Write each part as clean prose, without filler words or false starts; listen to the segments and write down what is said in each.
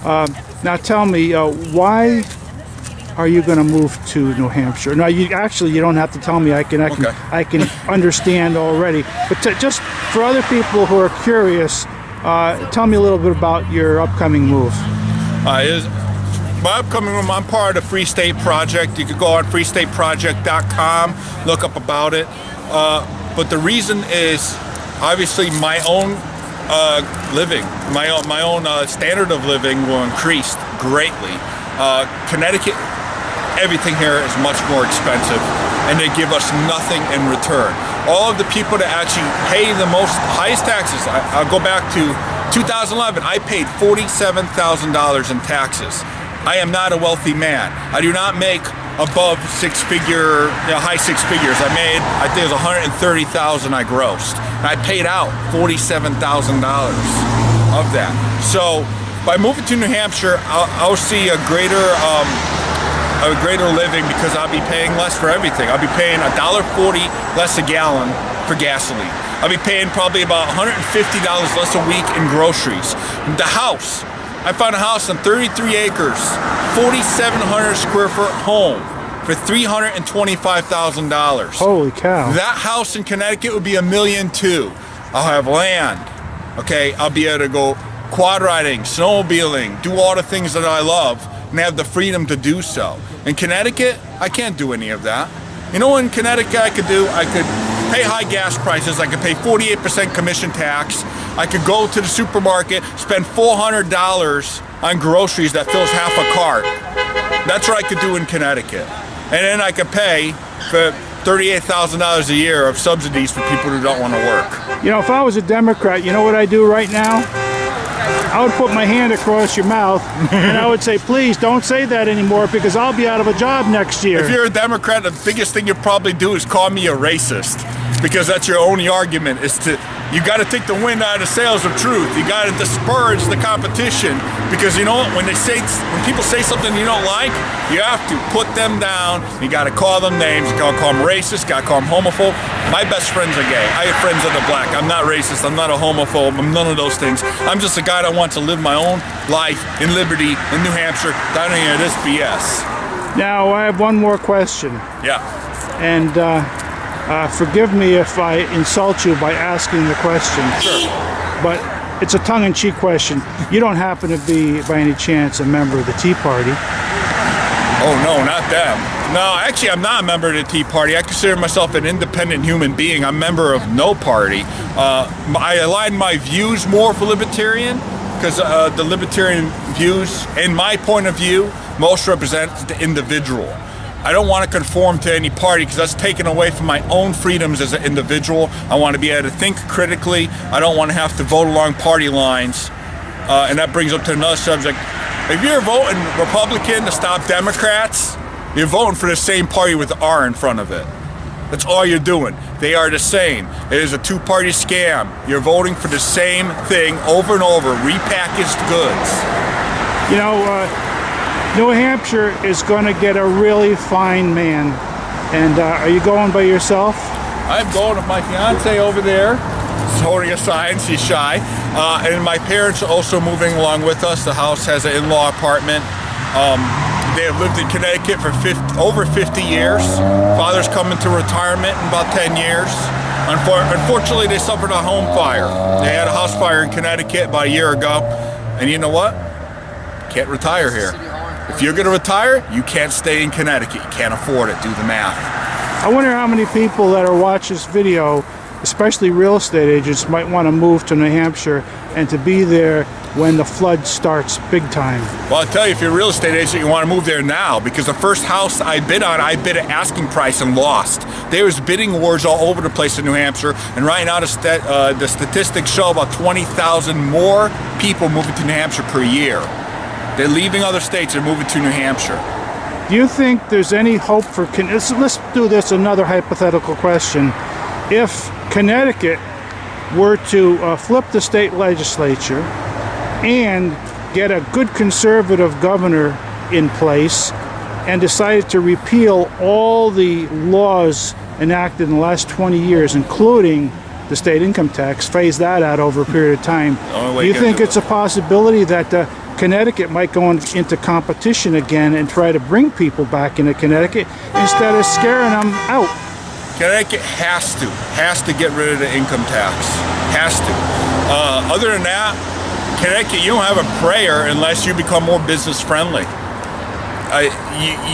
Now tell me, why are you going to move to New Hampshire? No, you don't have to tell me. I can understand already. But just for other people who are curious, tell me a little bit about your upcoming move. My upcoming move, I'm part of the Free State Project. You could go on freestateproject.com, look up about it. But the reason is obviously my own living, my own standard of living will increase greatly. Connecticut, everything here is much more expensive, and they give us nothing in return. All of the people that actually pay the highest taxes, I'll go back to 2011, I paid $47,000 in taxes. I am not a wealthy man. I do not make above high six figures. I think it was $130,000 I grossed. And I paid out $47,000 of that. So by moving to New Hampshire, I'll see a greater living because I'll be paying less for everything. I'll be paying $1.40 less a gallon for gasoline. I'll be paying probably about $150 less a week in groceries. The house, I found a house on 33 acres, 4,700 square foot home for $325,000. Holy cow. That house in Connecticut would be $1.2 million. I'll have land. Okay, I'll be able to go quad riding, snowmobiling, do all the things that I love, and have the freedom to do so. In Connecticut, I can't do any of that. You know what in Connecticut I could do? I could pay high gas prices, I could pay 48% commission tax, I could go to the supermarket, spend $400 on groceries that fills half a cart. That's what I could do in Connecticut. And then I could pay for $38,000 a year of subsidies for people who don't want to work. You know, if I was a Democrat, you know what I'd do right now? I would put my hand across your mouth and I would say, please don't say that anymore because I'll be out of a job next year. If you're a Democrat, the biggest thing you'll probably do is call me a racist, because that's your only argument, is you got to take the wind out of the sails of truth. You got to discourage the competition, because you know what, when people say something you don't like, you have to put them down. You got to call them names. You got to call them racist, got to call them homophobe. My best friends are gay. I have friends that are black. I'm not racist. I'm not a homophobe. I'm none of those things. I'm just a guy that wants to live my own life in liberty in New Hampshire, down here, this BS. Now, I have one more question. Yeah. And forgive me if I insult you by asking the question. Sure. But it's a tongue-in-cheek question. You don't happen to be, by any chance, a member of the Tea Party? Oh, no, not them. No, actually, I'm not a member of the Tea Party. I consider myself an independent human being. I'm a member of no party. I align my views more for libertarian, because the libertarian views, in my point of view, most represent the individual. I don't want to conform to any party because that's taken away from my own freedoms as an individual. I want to be able to think critically. I don't want to have to vote along party lines. And that brings up to another subject. If you're voting Republican to stop Democrats, you're voting for the same party with the R in front of it. That's all you're doing. They are the same. It is a two-party scam. You're voting for the same thing over and over, repackaged goods. You know, New Hampshire is going to get a really fine man. And are you going by yourself? I'm going with my fiance over there. She's holding a sign, she's shy. And my parents are also moving along with us. The house has an in-law apartment. They have lived in Connecticut for over 50 years. Father's coming to retirement in about 10 years. Unfortunately, they suffered a home fire. They had a house fire in Connecticut about a year ago. And you know what? Can't retire here. If you're going to retire, you can't stay in Connecticut. You can't afford it. Do the math. I wonder how many people that are watching this video, especially real estate agents, might want to move to New Hampshire and to be there when the flood starts big time. Well, I'll tell you, if you're a real estate agent, you want to move there now, because the first house I bid on, I bid at asking price and lost. There was bidding wars all over the place in New Hampshire, and right now the statistics show about 20,000 more people moving to New Hampshire per year. They're leaving other states and moving to New Hampshire. Do you think there's any hope for... Let's do this, another hypothetical question. If Connecticut were to flip the state legislature and get a good conservative governor in place and decided to repeal all the laws enacted in the last 20 years, including the state income tax, phase that out over a period of time, do you think it's a possibility that Connecticut might go into competition again and try to bring people back into Connecticut instead of scaring them out. Connecticut has to get rid of the income tax. Has to. Other than that, Connecticut, you don't have a prayer unless you become more business friendly.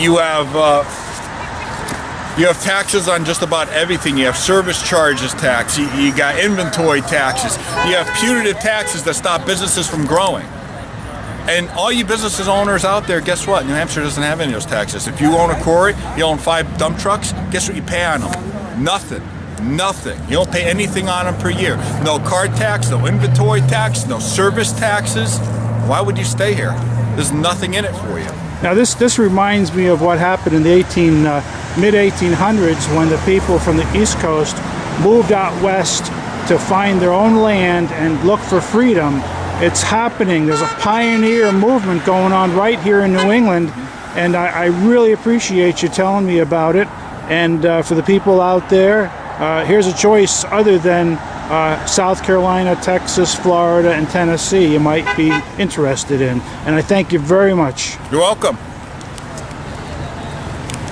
You have taxes on just about everything. You have service charges tax. You got inventory taxes. You have punitive taxes that stop businesses from growing. And all you businesses owners out there, guess what? New Hampshire doesn't have any of those taxes. If you own a quarry, you own 5 dump trucks, guess what you pay on them? Nothing. Nothing. You don't pay anything on them per year. No car tax, no inventory tax, no service taxes. Why would you stay here? There's nothing in it for you. Now this reminds me of what happened in the mid-1800s when the people from the East Coast moved out west to find their own land and look for freedom. It's happening. There's a pioneer movement going on right here in New England, and I really appreciate you telling me about it. And for the people out there, here's a choice other than South Carolina, Texas, Florida, and Tennessee you might be interested in. And I thank you very much. You're welcome.